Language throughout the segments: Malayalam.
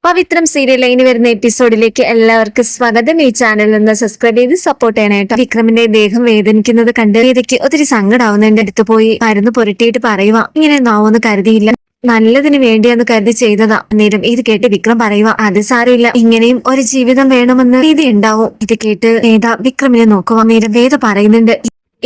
പവിത്രം സീരിയലിൽ ഇനി വരുന്ന എപ്പിസോഡിലേക്ക് എല്ലാവർക്കും സ്വാഗതം. ഈ ചാനൽ ഒന്ന് സബ്സ്ക്രൈബ് ചെയ്ത് സപ്പോർട്ട് ചെയ്യാനായിട്ട്. വിക്രമിന്റെ ദേഹം വേദനിക്കുന്നത് കണ്ട് വേദയ്ക്ക് ഒത്തിരി സങ്കടാവുന്നുണ്ട്. അടുത്ത് പോയി മരുന്ന് പുരട്ടിയിട്ട് പറയുക, ഇങ്ങനെ നാവൊന്ന് കരുതിയില്ല, നല്ലതിന് വേണ്ടിയെന്ന് കരുതി ചെയ്തതാ. നേരം ഇത് കേട്ട് വിക്രം പറയുക, അത് സാരമില്ല, ഇങ്ങനെയും ഒരു ജീവിതം വേണമെന്ന് വിധി ഉണ്ടാവും. ഇത് കേട്ട് വേദ വിക്രമിനെ നോക്കുക. നേരം വേദ പറയുന്നുണ്ട്,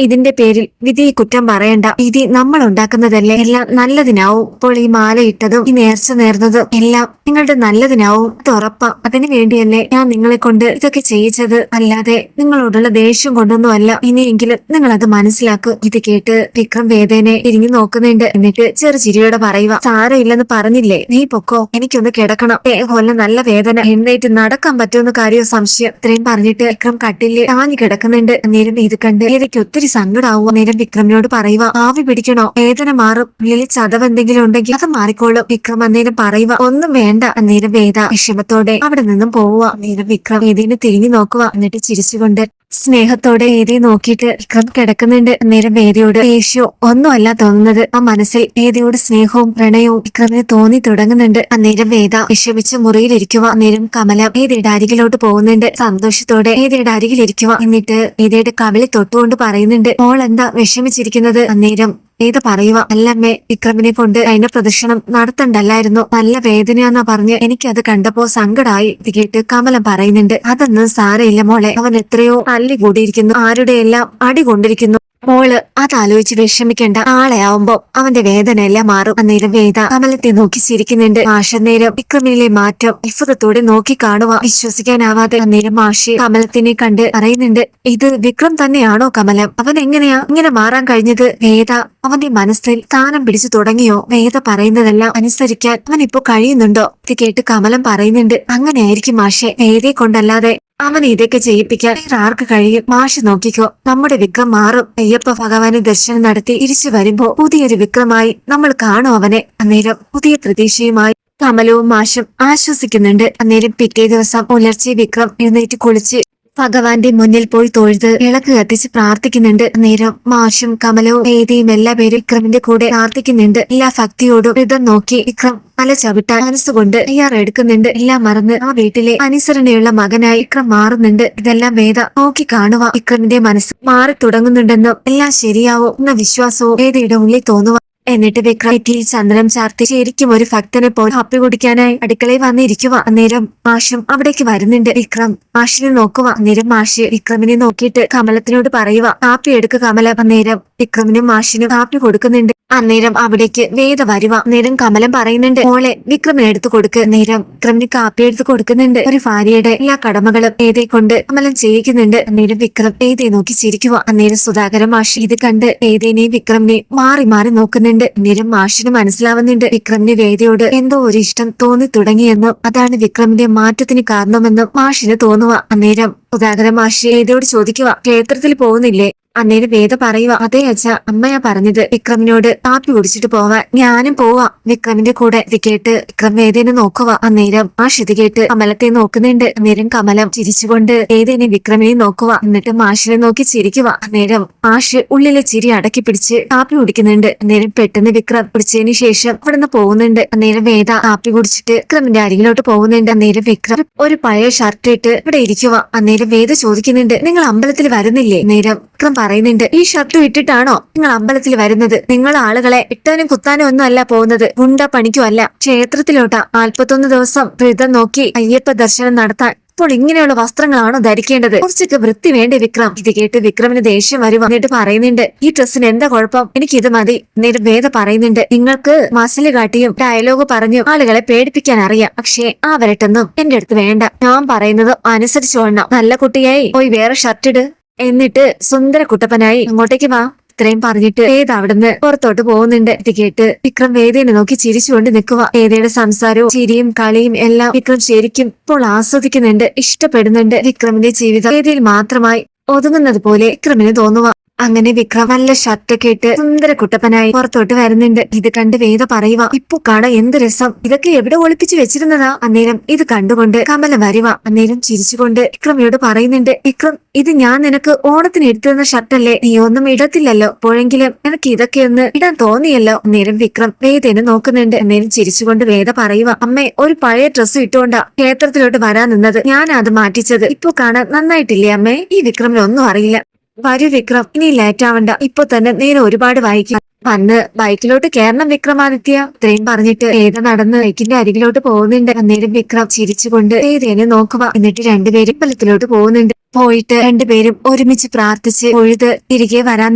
ഇതിന്റെ പേരിൽ വിധിയെ കുറ്റം പറയണ്ട, വിധി നമ്മൾ ഉണ്ടാക്കുന്നതല്ലേ, എല്ലാം നല്ലതിനാവും. ഇപ്പോൾ ഈ മാല ഇട്ടതും ഈ നേർച്ച നേർന്നതും എല്ലാം നിങ്ങളുടെ നല്ലതിനാവും, അത് ഉറപ്പാ. അതിനു വേണ്ടിയല്ലേ ഞാൻ നിങ്ങളെ കൊണ്ട് ഇതൊക്കെ ചെയ്യിച്ചത്, അല്ലാതെ നിങ്ങളോടുള്ള ദേഷ്യം കൊണ്ടൊന്നും അല്ല. ഇനിയെങ്കിലും നിങ്ങൾ അത് മനസ്സിലാക്കും. ഇത് കേട്ട് വിക്രം വേദനെ തിരിഞ്ഞു നോക്കുന്നുണ്ട്. എന്നിട്ട് ചെറുചിരിയോടെ പറയുക, സാരമില്ലെന്ന് പറഞ്ഞില്ലേ, നീ പൊക്കോ, എനിക്കൊന്ന് കിടക്കണം, കൊല്ലം നല്ല വേദന, എഴുന്നേറ്റ് നടക്കാൻ പറ്റുമെന്ന് കാര്യോ സംശയം. ഇത്രയും പറഞ്ഞിട്ട് വിക്രം കട്ടില് താങ്ങി കിടക്കുന്നുണ്ട്. നേരം ഇത് കണ്ട് വേദയ്ക്ക് ഒത്തിരി സങ്കടാവുക. നേരം വിക്രമിനോട് പറയുക, ആവി പിടിക്കണോ, വേദന മാറും, ഉള്ളിൽ ചതവ് എന്തെങ്കിലും ഉണ്ടെങ്കിൽ അത് മാറിക്കോളും. വിക്രം അന്നേരം പറയുക, ഒന്നും വേണ്ട. അന്നേരം വേദ വിഷമത്തോടെ അവിടെ നിന്നും പോവുക. നേരം വിക്രം വേദനെ തിരിഞ്ഞു നോക്കുക. എന്നിട്ട് ചിരിച്ചുകൊണ്ട് സ്നേഹത്തോടെ വേദയെ നോക്കിയിട്ട് വിക്രം കിടക്കുന്നുണ്ട്. നേരം വേദയോട് ദേഷ്യോ ഒന്നും അല്ല തോന്നുന്നത്, ആ മനസ്സിൽ വേദയോട് സ്നേഹവും പ്രണയവും വിക്രമിന് തോന്നി തുടങ്ങുന്നുണ്ട്. അന്നേരം വേദ വിഷമിച്ച് മുറിയിലിരിക്കുക. അന്നേരം കമല വേദയുടെ അരികിലോട്ട് പോകുന്നുണ്ട്. സന്തോഷത്തോടെ വേദയുടെ അരികിലിരിക്കുക. എന്നിട്ട് വേദയുടെ കവിളി തൊട്ടുകൊണ്ട് പറയുന്നുണ്ട്, മോൾ എന്താ വിഷമിച്ചിരിക്കുന്നത്? അന്നേരം വേദ പറയുക, അല്ലമ്മേ, വിക്രമിനെ കൊണ്ട് അതിന്റെ പ്രദർശനം നടത്തണ്ടല്ലായിരുന്നു, നല്ല വേദനയാന്നാ പറഞ്ഞ് എനിക്കത് കണ്ടപ്പോ സങ്കടായി. ഇത് കേട്ട് കമലം പറയുന്നുണ്ട്, അതൊന്നും സാരയില്ല മോളെ, അവൻ എത്രയോ തല്ലി കൂടിയിരിക്കുന്നു, ആരുടെയെല്ലാം അടി കൊണ്ടിരിക്കുന്നു, മോള് അതാലോചിച്ച് വിഷമിക്കണ്ട, നാളെ ആവുമ്പോ അവന്റെ വേദന എല്ലാം മാറും. അന്നേരം വേദ കമലത്തെ നോക്കി ചിരിക്കുന്നുണ്ട്. മാഷന്നേരം വിക്രമിലെ മാറ്റം അത്ഭുതത്തോടെ നോക്കി കാണുക, വിശ്വസിക്കാനാവാതെ. അന്നേരം മാഷി കമലത്തിനെ കണ്ട് പറയുന്നുണ്ട്, ഇത് വിക്രം തന്നെയാണോ കമലം? അവൻ എങ്ങനെയാ ഇങ്ങനെ മാറാൻ കഴിഞ്ഞത്? വേദ അവന്റെ മനസ്സിൽ സ്ഥാനം പിടിച്ചു തുടങ്ങിയോ? വേദ പറയുന്നതെല്ലാം അനുസരിക്കാൻ അവൻ ഇപ്പോ കഴിയുന്നുണ്ടോ? ഇത് കേട്ട് കമലം പറയുന്നുണ്ട്, അങ്ങനെയായിരിക്കും മാഷെ, വേദയെ കൊണ്ടല്ലാതെ അവൻ ഇതൊക്കെ ചെയ്യിപ്പിക്കാൻ വേറെ ആർക്ക് കഴിയും? മാഷ് നോക്കിക്കോ, നമ്മുടെ വിക്രം മാറും. അയ്യപ്പ ഭഗവാന് ദർശനം നടത്തി തിരിച്ചു വരുമ്പോ പുതിയൊരു വിക്രമായി നമ്മൾ കാണും അവനെ. അന്നേരം പുതിയ പ്രതീക്ഷയുമായി കമലവും മാഷും ആശ്വസിക്കുന്നുണ്ട്. അന്നേരം പിറ്റേ ദിവസം പുലർച്ചെ വിക്രം എഴുന്നേറ്റ് കുളിച്ച് ഭഗവാന്റെ മുന്നിൽ പോയി തൊഴുത് വിളക്ക് കത്തിച്ച് പ്രാർത്ഥിക്കുന്നുണ്ട്. നേരം മാഷും കമലവും വേദിയും എല്ലാ പേരും വിക്രമിന്റെ കൂടെ പ്രാർത്ഥിക്കുന്നുണ്ട്. എല്ലാ ഭക്തിയോടും വ്രതം നോക്കി വിക്രം തല ചവിട്ടാൻ മനസ്സുകൊണ്ട് തയ്യാറെടുക്കുന്നുണ്ട്. എല്ലാം മറന്ന് ആ വീട്ടിലെ അനുസരണയുള്ള മകനായി വിക്രം മാറുന്നുണ്ട്. ഇതെല്ലാം വേദ നോക്കി കാണുക. വിക്രമിന്റെ മനസ്സ് മാറി തുടങ്ങുന്നുണ്ടെന്നും എല്ലാം ശരിയാവും എന്ന വിശ്വാസവും വേദയുടെ ഉള്ളിൽ തോന്നുക. എന്നിട്ട് വിക്രം നെറ്റിയിൽ ചന്ദനം ചാർത്തി ശരിക്കും ഒരു ഭക്തനെ പോലെ കാപ്പി കുടിക്കാനായി അടുക്കളയിൽ വന്നിരിക്കുക. അന്നേരം മാഷും അവിടേക്ക് വരുന്നുണ്ട്. വിക്രം മാഷിനെ നോക്കുക. അന്നേരം മാഷ് വിക്രമിനെ നോക്കിയിട്ട് കമലത്തിനോട് പറയുക, കാപ്പി എടുക്കുക കമല. അന്നേരം വിക്രമിനും മാഷിനും കാപ്പി കൊടുക്കുന്നുണ്ട്. അന്നേരം അവിടേക്ക് വേദ വരുക. നേരം കമലം പറയുന്നുണ്ട്, മോളെ വിക്രമിനെ എടുത്തു കൊടുക്ക്. നേരം വിക്രമിന് കാപ്പി എടുത്ത് കൊടുക്കുന്നുണ്ട്. ഒരു ഭാര്യയുടെ എല്ലാ കടമകളും വേദയെ കൊണ്ട് കമലം ചെയ്യിക്കുന്നുണ്ട്. അന്നേരം വിക്രം വേദയെ നോക്കി ചിരിക്കുക. അന്നേരം സുധാകരൻ മാഷ് ഇത് കണ്ട് വേദേനെയും വിക്രമിനെയും മാറി മാറി നോക്കുന്നുണ്ട്. അന്നേരം മാഷിന് മനസ്സിലാവുന്നുണ്ട്, വിക്രമിന് വേദയോട് എന്തോ ഒരു ഇഷ്ടം തോന്നി തുടങ്ങിയെന്നും അതാണ് വിക്രമിന്റെ മാറ്റത്തിന് കാരണമെന്നും മാഷിന് തോന്നുക. അന്നേരം സുധാകരൻ മാഷ് വേദയോട് ചോദിക്കുക, ക്ഷേത്രത്തിൽ പോകുന്നില്ലേ? അന്നേരം വേദ പറയുക, അതേ അച്ഛ, അമ്മയാ പറഞ്ഞത് വിക്രമിനോട് കാപ്പി കുടിച്ചിട്ട് പോവാൻ, ഞാനും പോവാ വിക്രമിന്റെ കൂടെ. ഇത് കേട്ട് വിക്രം വേദേനെ നോക്കുക. അന്നേരം മാഷ് ഇത് കേട്ട് കമലത്തെ നോക്കുന്നുണ്ട്. അന്നേരം കമലം ചിരിച്ചുകൊണ്ട് വേദേനെ വിക്രമിനെ നോക്കുക. എന്നിട്ട് മാഷിനെ നോക്കി ചിരിക്കുക. അന്നേരം മാഷ് ഉള്ളിലെ ചിരി അടക്കി പിടിച്ച് കാപ്പി കുടിക്കുന്നുണ്ട്. അന്നേരം പെട്ടെന്ന് വിക്രം കുടിച്ചതിന് ശേഷം അവിടുന്ന് പോകുന്നുണ്ട്. അന്നേരം വേദ കാപ്പി കുടിച്ചിട്ട് വിക്രമിന്റെ അരികിലോട്ട് പോകുന്നുണ്ട്. അന്നേരം വിക്രം ഒരു പഴയ ഷർട്ട് ഇട്ട് ഇവിടെ ഇരിക്കുക. അന്നേരം വേദ ചോദിക്കുന്നുണ്ട്, നിങ്ങൾ അമ്പലത്തിൽ വരുന്നില്ലേ? നേരം വിക്രം പറയുന്നുണ്ട്, ഈ ഷർട്ട് ഇട്ടിട്ടാണോ നിങ്ങൾ അമ്പലത്തിൽ വരുന്നത്? നിങ്ങൾ ആളുകളെ ഇട്ടാനും കുത്താനും ഒന്നും അല്ല പോകുന്നത്, ഗുണ്ട പണിക്കും അല്ല, ക്ഷേത്രത്തിലോട്ടാ. 41 ദിവസം വ്രതം നോക്കി അയ്യപ്പ ദർശനം നടത്താൻ ഇപ്പോൾ ഇങ്ങനെയുള്ള വസ്ത്രങ്ങളാണോ ധരിക്കേണ്ടത്? കുറച്ചൊക്കെ വൃത്തി വേണ്ടേ വിക്രം? ഇത് കേട്ട് വിക്രമിന് ദേഷ്യം വരും. എന്നിട്ട് പറയുന്നുണ്ട്, ഈ ഡ്രസ്സിന് എന്താ കുഴപ്പം, എനിക്ക് ഇത് മതി. എന്നിട്ട് വേദ പറയുന്നുണ്ട്, നിങ്ങൾക്ക് മസില് കാട്ടിയും ഡയലോഗ് പറഞ്ഞും ആളുകളെ പേടിപ്പിക്കാൻ അറിയാം, പക്ഷേ ആ വരട്ടൊന്നും എന്റെ അടുത്ത് വേണ്ട. ഞാൻ പറയുന്നത് അനുസരിച്ചോളണം. നല്ല കുട്ടിയായി പോയി വേറെ ഷർട്ട് ഇട്, എന്നിട്ട് സുന്ദര കുട്ടപ്പനായി അങ്ങോട്ടേക്ക് വാ. ഇത്രയും പറഞ്ഞിട്ട് വേദ അവിടുന്ന് പുറത്തോട്ട് പോകുന്നുണ്ട്. ഇത് കേട്ട് വിക്രം വേദയെ നോക്കി ചിരിച്ചുകൊണ്ട് നിൽക്കുക. വേദയുടെ സംസാരവും ചിരിയും കളിയും എല്ലാം വിക്രം ശരിക്കും ഇപ്പോൾ ആസ്വദിക്കുന്നുണ്ട്, ഇഷ്ടപ്പെടുന്നുണ്ട്. വിക്രമിന്റെ ജീവിതം വേദയിൽ മാത്രമായി ഒതുങ്ങുന്നത് പോലെ വിക്രമിന് തോന്നുക. അങ്ങനെ വിക്രം നല്ല ഷർട്ടൊക്കെ ഇട്ട് സുന്ദര കുട്ടപ്പനായി പുറത്തോട്ട് വരുന്നുണ്ട്. ഇത് കണ്ട് വേദ പറയുക, ഇപ്പൊ കാണാൻ എന്ത് രസം, ഇതൊക്കെ എവിടെ ഒളിപ്പിച്ചു വെച്ചിരുന്നതാ? അന്നേരം ഇത് കണ്ടുകൊണ്ട് കമല വരുക. അന്നേരം ചിരിച്ചുകൊണ്ട് വിക്രമിയോട് പറയുന്നുണ്ട്, വിക്രം ഇത് ഞാൻ നിനക്ക് ഓണത്തിന് എടുത്തുന്ന ഷർട്ടല്ലേ, നീ ഒന്നും ഇടത്തില്ലല്ലോ, അപ്പോഴെങ്കിലും നിനക്ക് ഇതൊക്കെ ഒന്ന് ഇടാൻ തോന്നിയല്ലോ. അന്നേരം വിക്രം വേദനെ നോക്കുന്നുണ്ട്. അന്നേരം ചിരിച്ചുകൊണ്ട് വേദ പറയുക, അമ്മേ ഒരു പഴയ ഡ്രസ്സ് ഇട്ടുകൊണ്ടാ ക്ഷേത്രത്തിലോട്ട് വരാൻ നിന്നത്, ഞാൻ അത് മാറ്റിച്ചത്. ഇപ്പൊ കാണാൻ നന്നായിട്ടില്ലേ അമ്മേ? ഈ വിക്രമിനൊന്നും അറിയില്ല. വരൂ വിക്രം, ഇനി ലേറ്റ് ആവണ്ട, ഇപ്പൊ തന്നെ നേരെ ഒരുപാട് വൈകി, വന്ന് ബൈക്കിലോട്ട് കേറണം വിക്രമാദിത്യ. ഇത്രയും പറഞ്ഞിട്ട് വേദ നടന്ന് ബൈക്കിന്റെ അരികിലോട്ട് പോകുന്നുണ്ട്. അന്നേരം വിക്രം ചിരിച്ചുകൊണ്ട് വേദേനെ നോക്കുക. എന്നിട്ട് രണ്ടുപേരും അമ്പലത്തിലോട്ട് പോകുന്നുണ്ട്. പോയിട്ട് രണ്ടുപേരും ഒരുമിച്ച് പ്രാർത്ഥിച്ച് പൊഴുത് തിരികെ വരാൻ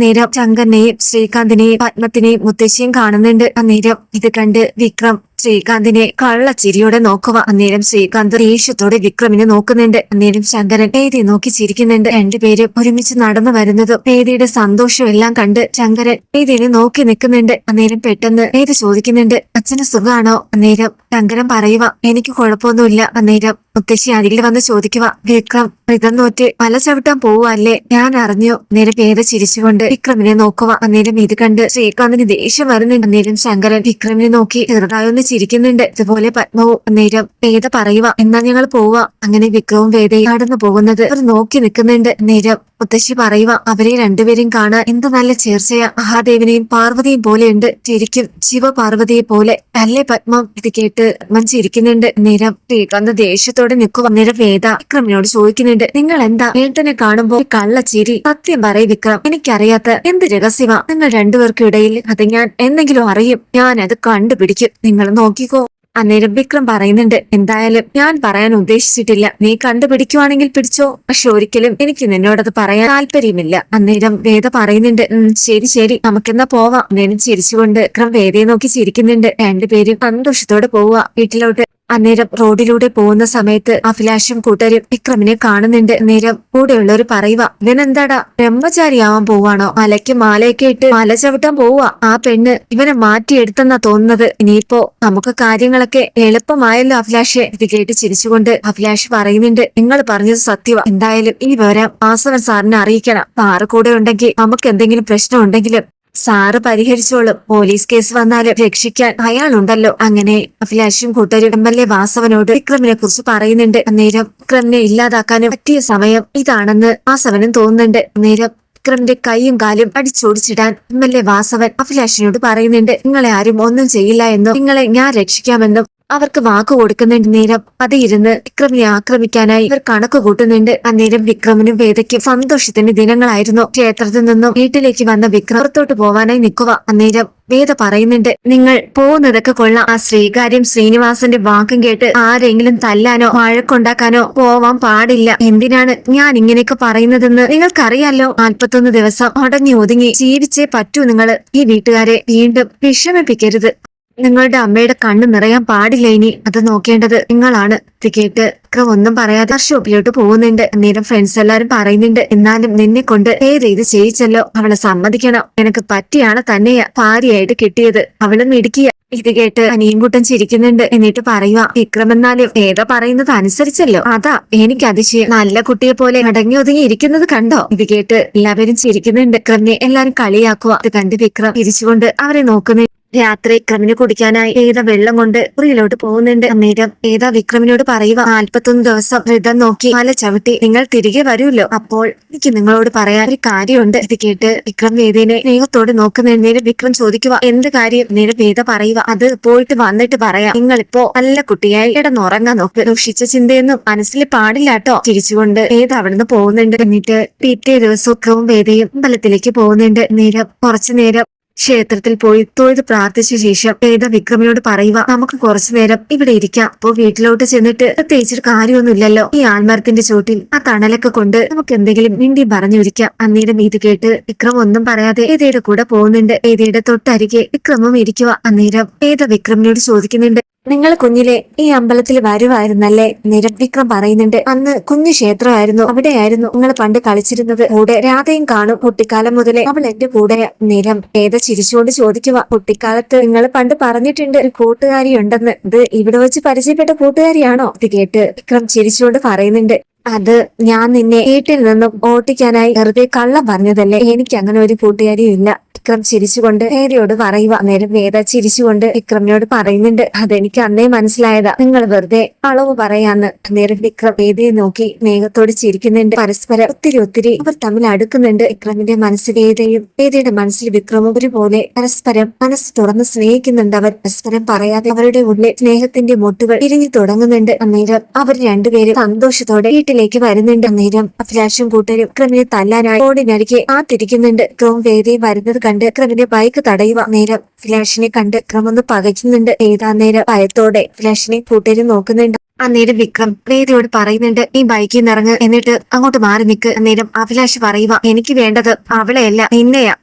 നേരം ശങ്കറിനെയും ശ്രീകാന്തിനെയും പത്മത്തിനെയും മുത്തശ്ശിയും കാണുന്നുണ്ട്. അന്നേരം ഇത് കണ്ട് വിക്രം ശ്രീകാന്തിനെ കള്ളച്ചിരിയോടെ നോക്കുക. അന്നേരം ശ്രീകാന്ത് ദേഷ്യത്തോടെ വിക്രമിനെ നോക്കുന്നുണ്ട്. അന്നേരം ശങ്കരൻ വേദിയെ നോക്കി ചിരിക്കുന്നുണ്ട്. രണ്ടുപേരും ഒരുമിച്ച് നടന്നു വരുന്നതും വേദിയുടെ സന്തോഷവും എല്ലാം കണ്ട് ശങ്കരൻ വേദിയെ നോക്കി നിൽക്കുന്നുണ്ട്. അന്നേരം പെട്ടെന്ന് വേദി ചോദിക്കുന്നുണ്ട്, അച്ഛന് സുഖാണോ? അന്നേരം ശങ്കരൻ പറയുക, എനിക്ക് കുഴപ്പമൊന്നുമില്ല. അന്നേരം മുത്തശ്ശി അരികിൽ വന്ന് ചോദിക്കുക, വിക്രം വ്രതം നോറ്റ് മല ചവിട്ടാൻ പോവുകയല്ലേ? ഞാൻ അറിഞ്ഞു. അന്നേരം വേദ ചിരിച്ചുകൊണ്ട് വിക്രമിനെ നോക്കുക. അന്നേരം ഇത് കണ്ട് ശ്രീകാന്തിന് ദേഷ്യം വരുന്നുണ്ട്. അന്നേരം ശങ്കരൻ വിക്രമിനെ നോക്കി ചെറുതായൊന്ന് ചിരിക്കുന്നുണ്ട്. ഇതുപോലെ പത്മവും. അന്നേരം വേദ പറയുക, എന്നാ ഞങ്ങൾ പോവുക. അങ്ങനെ വിക്രവും വേദയും നടന്നു പോകുന്നത് അവർ നോക്കി നിൽക്കുന്നുണ്ട്. അന്നേരം മുത്തശ്ശി പറയുക, അവരെ രണ്ടുപേരും കാണാൻ എന്ത് നല്ല ചേർച്ചയാ, മഹാദേവനെയും പാർവതിയും പോലെയുണ്ട്, ശരിക്കും ശിവപാർവതിയെ പോലെ അല്ലേ പത്മം? ഇത് കേട്ട് പത്മം ചിരിക്കുന്നുണ്ട്. നേരം ശ്രീകാന്ത് ദേഷ്യത്തോടെ നിൽക്കുക. നേരം വേദ വിക്രമിനോട് ചോദിക്കുന്നുണ്ട്, നിങ്ങൾ എന്താ ഏട്ടനെ കാണുമ്പോ കള്ളച്ചിരി? സത്യം പറയും വിക്രം, എനിക്കറിയാത്ത എന്ത് രഹസ്യമാ നിങ്ങൾ രണ്ടുപേർക്കും ഇടയിൽ? അത് ഞാൻ എന്തെങ്കിലും അറിയും, ഞാൻ അത് കണ്ടുപിടിക്കും, നിങ്ങൾ നോക്കിക്കോ. അന്നേരം വിക്രം പറയുന്നുണ്ട്, എന്തായാലും ഞാൻ പറയാൻ ഉദ്ദേശിച്ചിട്ടില്ല, നീ കണ്ടുപിടിക്കുവാണെങ്കിൽ പിടിച്ചോ, പക്ഷെ ഒരിക്കലും എനിക്ക് നിന്നോടത് പറയാൻ താല്പര്യമില്ല. അന്നേരം വേദ പറയുന്നുണ്ട്, ശരി ശരി, നമുക്കെന്നാ പോവാം. അന്നേരം ചിരിച്ചുകൊണ്ട് വിക്രം വേദയെ നോക്കി ചിരിക്കുന്നുണ്ട്. രണ്ടുപേരും സന്തോഷത്തോടെ പോവുക വീട്ടിലോട്ട്. അന്നേരം റോഡിലൂടെ പോകുന്ന സമയത്ത് അഭിലാഷും കൂട്ടരും വിക്രമിനെ കാണുന്നുണ്ട്. നേരം കൂടെയുള്ളവർ പറയുക, ഇവനെന്താടാ ബ്രഹ്മചാരിയാവാൻ പോവാണോ? മലയ്ക്ക് മാലയൊക്കെ ഇട്ട് മല ചവിട്ടാൻ പോവുക. ആ പെണ്ണ് ഇവനെ മാറ്റിയെടുത്തെന്നാ തോന്നുന്നത്. ഇനിയിപ്പോ നമുക്ക് കാര്യങ്ങളൊക്കെ എളുപ്പമായല്ലോ അഭിലാഷെ. ഇത് കേട്ട് ചിരിച്ചുകൊണ്ട് അഭിലാഷ് പറയുന്നുണ്ട്, നിങ്ങൾ പറഞ്ഞത് സത്യവാ, എന്തായാലും ഈ വിവരം വാസവൻ സാറിനെ അറിയിക്കണം. സാറ് കൂടെ ഉണ്ടെങ്കിൽ നമുക്ക് എന്തെങ്കിലും പ്രശ്നം ഉണ്ടെങ്കിലും സാറ് പരിഹരിച്ചോളും. പോലീസ് കേസ് വന്നാലും രക്ഷിക്കാൻ അയാളുണ്ടല്ലോ. അങ്ങനെ അഭിലാഷും കൂട്ടരും MLA വാസവനോട് വിക്രമിനെ കുറിച്ച് പറയുന്നുണ്ട്. അന്നേരം വിക്രമിനെ ഇല്ലാതാക്കാനും പറ്റിയ സമയം ഇതാണെന്ന് വാസവനും തോന്നുന്നുണ്ട്. അന്നേരം വിക്രമിന്റെ കൈയും കാലും അടിച്ചോടിച്ചിടാൻ MLA വാസവൻ അഭിലാഷിനോട് പറയുന്നുണ്ട്, നിങ്ങളെ ആരും ഒന്നും ചെയ്യില്ല എന്നും നിങ്ങളെ ഞാൻ രക്ഷിക്കാമെന്നും അവർക്ക് വാക്ക് കൊടുക്കുന്നുണ്ട്. നേരം അതിരുന്ന് വിക്രമിനെ ആക്രമിക്കാനായി ഇവർ കണക്ക് കൂട്ടുന്നുണ്ട്. അന്നേരം വിക്രമിനും വേദയ്ക്കും സന്തോഷത്തിന്റെ ദിനങ്ങളായിരുന്നു. ക്ഷേത്രത്തിൽ നിന്നും വീട്ടിലേക്ക് വന്ന വിക്രം പുറത്തോട്ട് പോവാനായി നിൽക്കുക. അന്നേരം വേദ പറയുന്നുണ്ട്, നിങ്ങൾ പോകുന്നതൊക്കെ കൊള്ളാം, ആ ശ്രീകാര്യം ശ്രീനിവാസന്റെ വാക്കും കേട്ട് ആരെങ്കിലും തല്ലാനോ വഴക്കുണ്ടാക്കാനോ പോവാൻ പാടില്ല. എന്തിനാണ് ഞാൻ ഇങ്ങനെയൊക്കെ പറയുന്നതെന്ന് നിങ്ങൾക്കറിയാലോ. 41 ദിവസം അടങ്ങി ഒതുങ്ങി ജീവിച്ചേ പറ്റൂ. നിങ്ങൾ ഈ വീട്ടുകാരെ വീണ്ടും വിഷമിപ്പിക്കരുത്. നിങ്ങളുടെ അമ്മയുടെ കണ്ണ് നിറയാൻ പാടില്ല, ഇനി അത് നോക്കേണ്ടത് നിങ്ങളാണ്. ഇത് കേട്ട് വിക്രം ഒന്നും പറയാതെ വർഷോപ്പിലോട്ട് പോകുന്നുണ്ട്. അന്നേരം ഫ്രണ്ട്സ് എല്ലാരും പറയുന്നുണ്ട്, എന്നാലും നിന്നെ കൊണ്ട് ഇത് ചെയ്യിച്ചല്ലോ, അവളെ സമ്മതിക്കണം, എനിക്ക് പറ്റിയാണ് തന്നെയാ ഭാര്യയായിട്ട് കിട്ടിയത്, അവളും ഇടുക്കിയ. ഇത് കേട്ട് അനിയൻകുട്ടൻ ചിരിക്കുന്നുണ്ട്. എന്നിട്ട് പറയുക, വിക്രം എന്നാലും വേദ പറയുന്നത് അനുസരിച്ചല്ലോ, അതാ എനിക്ക് അതിശയം, നല്ല കുട്ടിയെ പോലെ അടങ്ങി ഒതുങ്ങി ഇരിക്കുന്നത് കണ്ടോ? ഇത് കേട്ട് എല്ലാവരും ചിരിക്കുന്നുണ്ട്. വിക്രമിനെ എല്ലാരും കളിയാക്കുക. ഇത് കണ്ട് വിക്രം തിരിച്ചുകൊണ്ട് അവരെ നോക്കുന്നു. രാത്രി വിക്രമിന് കുടിക്കാനായി വേദ വെള്ളം കൊണ്ട് മുറിയിലോട്ട് പോകുന്നുണ്ട്. അന്നേരം വേദ വിക്രമിനോട് പറയുക, 41 ദിവസം വ്രതം നോക്കി മല ചവിട്ടി നിങ്ങൾ തിരികെ വരുമല്ലോ, അപ്പോൾ എനിക്ക് നിങ്ങളോട് പറയാൻ ഒരു കാര്യമുണ്ട്. ഇത് കേട്ട് വിക്രം വേദനെ സ്നേഹത്തോട് നോക്കുന്നതിന് നേരം വിക്രം ചോദിക്കുക, എന്ത് കാര്യം? നേരം വേദ പറയുക, അത് പോയിട്ട് വന്നിട്ട് പറയാം, നിങ്ങളിപ്പോ നല്ല കുട്ടിയായി കിടന്നുറങ്ങാൻ നോക്ക്, ദുഷിച്ച ചിന്തയൊന്നും മനസ്സിൽ പാടില്ലാട്ടോ. ചിരിച്ചുകൊണ്ട് വേദ അവിടുന്ന് പോകുന്നുണ്ട്. എന്നിട്ട് പിറ്റേ ദിവസം വിക്രവും വേദയും അമ്പലത്തിലേക്ക് പോകുന്നുണ്ട്. നേരം കുറച്ചു നേരം ക്ഷേത്രത്തിൽ പോയി തൊഴുത് പ്രാർത്ഥിച്ച ശേഷം വേദ വിക്രമിനോട് പറയുക, നമുക്ക് കുറച്ചു നേരം ഇവിടെ ഇരിക്കാം. അപ്പോ വീട്ടിലോട്ട് ചെന്നിട്ട് പ്രത്യേകിച്ചൊരു കാര്യമൊന്നുമില്ലല്ലോ, ഈ ആൽമരത്തിന്റെ ചോട്ടിൽ ആ തണലൊക്കെ കൊണ്ട് നമുക്ക് എന്തെങ്കിലും മിണ്ടി പറഞ്ഞിരിക്കാം. അന്നേരം ഇത് കേട്ട് വിക്രം ഒന്നും പറയാതെ വേദയുടെ കൂടെ പോകുന്നുണ്ട്. വേദയുടെ തൊട്ടരികെ വിക്രമും ഇരിക്കുക. അന്നേരം വേദ വിക്രമിനോട് ചോദിക്കുന്നുണ്ട്, നിങ്ങൾ കുഞ്ഞിലെ ഈ അമ്പലത്തിൽ വരുവായിരുന്നല്ലേ? നേരം വിക്രം പറയുന്നുണ്ട്, അന്ന് കുഞ്ഞു ക്ഷേത്രമായിരുന്നു, അവിടെയായിരുന്നു നിങ്ങൾ പണ്ട് കളിച്ചിരുന്നത്, കൂടെ രാധയും കാണും, കുട്ടിക്കാലം മുതലേ അവൾ എന്റെ കൂടെ. നേരം വേദ ചിരിച്ചുകൊണ്ട് ചോദിക്കുക, കുട്ടിക്കാലത്ത് നിങ്ങൾ പണ്ട് പറഞ്ഞിട്ടുണ്ട് ഒരു കൂട്ടുകാരി ഉണ്ടെന്ന്, ഇത് ഇവിടെ വെച്ച് പരിചയപ്പെട്ട കൂട്ടുകാരിയാണോ? ഇത് കേട്ട് വിക്രം ചിരിച്ചുകൊണ്ട് പറയുന്നുണ്ട്, അത് ഞാൻ നിന്നെ വീട്ടിൽ നിന്നും ഓട്ടിക്കാനായി വെറുതെ കള്ളം പറഞ്ഞതല്ലേ. എനിക്ക് അങ്ങനെ ഒരു കൂട്ടുകാരിയും ഇല്ല. വിക്രം ചിരിച്ചുകൊണ്ട് വേദയോട് പറയുക. നേരം വേദ ചിരിച്ചുകൊണ്ട് വിക്രമിനോട് പറയുന്നുണ്ട്, അതെനിക്ക് അന്നേ മനസ്സിലായതാ, നിങ്ങൾ വെറുതെ അളവ് പറയാന്ന്. നേരം വിക്രം വേദയെ നോക്കി സ്നേഹത്തോട് ചിരിക്കുന്നുണ്ട്. പരസ്പരം ഒത്തിരി അവർ തമ്മിൽ അടുക്കുന്നുണ്ട്. വിക്രമിന്റെ മനസ്സിൽ വേദയും വേദയുടെ മനസ്സിൽ വിക്രമും ഒരുപോലെ പരസ്പരം മനസ്സ് തുറന്ന് സ്നേഹിക്കുന്നുണ്ട്. അവർ പരസ്പരം പറയാതെ അവരുടെ ഉള്ളിൽ സ്നേഹത്തിന്റെ മൊട്ടുകൾ ഇരിഞ്ഞു തുടങ്ങുന്നുണ്ട്. അന്നേരം അവർ രണ്ടുപേരും സന്തോഷത്തോടെ വീട്ടിലേക്ക് വരുന്നുണ്ട്. അന്നേരം അഭിലാഷും കൂട്ടരും വിക്രമിനെ തല്ലാനായി ഓടിനരികെ കാത്തിരിക്കുന്നുണ്ട്. വിക്രവും വേദയും വരുന്നത് കണ്ട് വിക്രമിന്റെ ബൈക്ക് തടയുക. നേരം അഭിലാഷിനെ കണ്ട് വിക്രം ഒന്ന് പകയ്ക്കുന്നുണ്ട്. ഏതാ നേരം ഭയത്തോടെ അഭിലാഷിനെ കൂട്ടരും നോക്കുന്നുണ്ട്. അന്നേരം വിക്രം വേദയോട് പറയുന്നുണ്ട്, ഈ ബൈക്കിൽ നിന്ന് ഇറങ്ങ്, എന്നിട്ട് അങ്ങോട്ട് മാറി നിൽക്ക്. അന്നേരം അഭിലാഷ് പറയുക, എനിക്ക് വേണ്ടത് അവളെയല്ല നിന്നെയാ,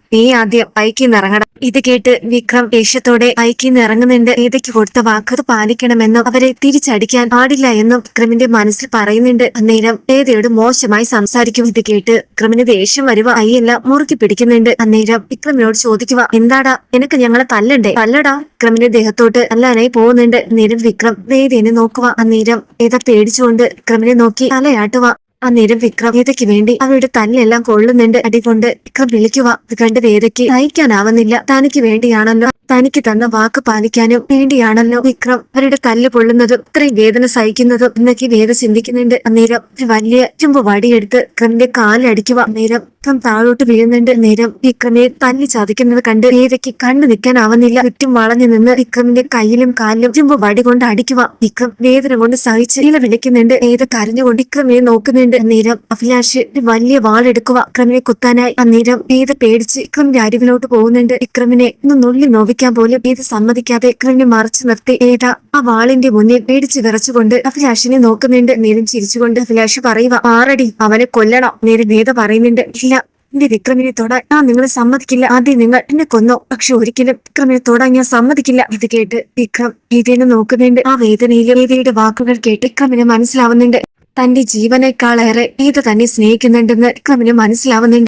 നീ ആദ്യം ബൈക്കിൽ നിന്ന് ഇറങ്ങണം. ഇത് കേട്ട് വിക്രം ദേഷ്യത്തോടെ ബൈക്കിൽ നിന്ന് ഇറങ്ങുന്നുണ്ട്. വേദയ്ക്ക് കൊടുത്ത വാക്ക് പാലിക്കണമെന്നും അവരെ തിരിച്ചടിക്കാൻ പാടില്ല എന്നും വിക്രമിന്റെ മനസ്സിൽ പറയുന്നുണ്ട്. അന്നേരം വേദയോട് മോശമായി സംസാരിക്കും. ഇത് കേട്ട് വിക്രമിന് ദേഷ്യം വരുക. കൈയെല്ലാം മുറുക്കി പിടിക്കുന്നുണ്ട്. അന്നേരം വിക്രമിനോട് ചോദിക്കുക, എന്താടാ, നിനക്ക് ഞങ്ങളെ തല്ലണ്ടേ? തല്ലടാ. വിക്രമിന്റെ ദേഹത്തോട്ട് തല്ലാനായി പോകുന്നുണ്ട്. അന്നേരം വിക്രം വേദയെ നോക്കുക. അന്നേരം വേദ പേടിച്ചുകൊണ്ട് വിക്രമിനെ നോക്കി തലയാട്ടുക. അന്നേരം വിക്രം വേദയ്ക്ക് വേണ്ടി അവരുടെ തല്ലെല്ലാം കൊള്ളുന്നുണ്ട്. അടികൊണ്ട് വിക്രം വിളിക്കുക. ഇത് കണ്ട് വേദയ്ക്ക് സഹിക്കാനാവുന്നില്ല. തനിക്ക് വേണ്ടിയാണല്ലോ, തനിക്ക് തന്ന വാക്ക് പാലിക്കാനും വേണ്ടിയാണല്ലോ വിക്രം അവരുടെ തല്ല് പൊള്ളുന്നതും ഇത്രയും വേദന സഹിക്കുന്നതും എന്നൊക്കെ വേദ ചിന്തിക്കുന്നുണ്ട്. അന്നേരം ഒരു വലിയ ചുമ്പ് വടിയെടുത്ത് വിക്രമിന്റെ കാലടിക്കുക. അന്നേരം വിക്രം താഴോട്ട് വീഴുന്നുണ്ട്. നേരം വിക്രമിനെ തല്ലി ചതിക്കുന്നത് കണ്ട് വേദയ്ക്ക് കണ്ണു നിൽക്കാനാവുന്നില്ല. ചുറ്റും വളഞ്ഞു നിന്ന് വിക്രമിന്റെ കയ്യിലും കാലിലും ചുമ്പ് വടി കൊണ്ട് അടിക്കുക. വിക്രം വേദന കൊണ്ട് സഹിച്ച് വിളിക്കുന്നുണ്ട്. വേദ കരഞ്ഞുകൊണ്ട് വിക്രമിനെ നോക്കുന്നുണ്ട്. അന്നേരം അഭിലാഷ് ഒരു വലിയ വാളെടുക്കുക വിക്രമിനെ കുത്താനായി. അന്നേരം വേദ പേടിച്ച് വിക്രമിന്റെ അരികിലോട്ട് പോകുന്നുണ്ട്. വിക്രമിനെ ഒന്ന് നുള്ളി നോവിക്കാൻ പോലും വേദ സമ്മതിക്കാതെ വിക്രമിനെ മറച്ചു നിർത്തി വേദ ആ വാളിന്റെ മുന്നിൽ പേടിച്ച് വിറച്ചുകൊണ്ട് അഭിലാഷിനെ നോക്കുന്നുണ്ട്. നേരം ചിരിച്ചുകൊണ്ട് അഭിലാഷ് പറയുക, ആറടി, അവനെ കൊല്ലണം. നേരം വേദ പറയുന്നുണ്ട്, ഇല്ല, എന്റെ വിക്രമിനെ തൊടാൻ ഞാൻ നിങ്ങളെ സമ്മതിക്കില്ല. ആദ്യം നിങ്ങൾ എന്നെ കൊന്നോ, പക്ഷെ ഒരിക്കലും വിക്രമിനെ തൊടാൻ ഞാൻ സമ്മതിക്കില്ല. ഇത് കേട്ട് വിക്രം വേദനെ നോക്കുന്നുണ്ട്. ആ വേദനയിലും വേദയുടെ വാക്കുകൾ കേട്ട് വിക്രമിന് മനസ്സിലാവുന്നുണ്ട്, തന്റെ ജീവനേക്കാളേറെ വേദ തന്നെ സ്നേഹിക്കുന്നുണ്ടെന്ന് വിക്രമിന് മനസ്സിലാവുന്നുണ്ട്.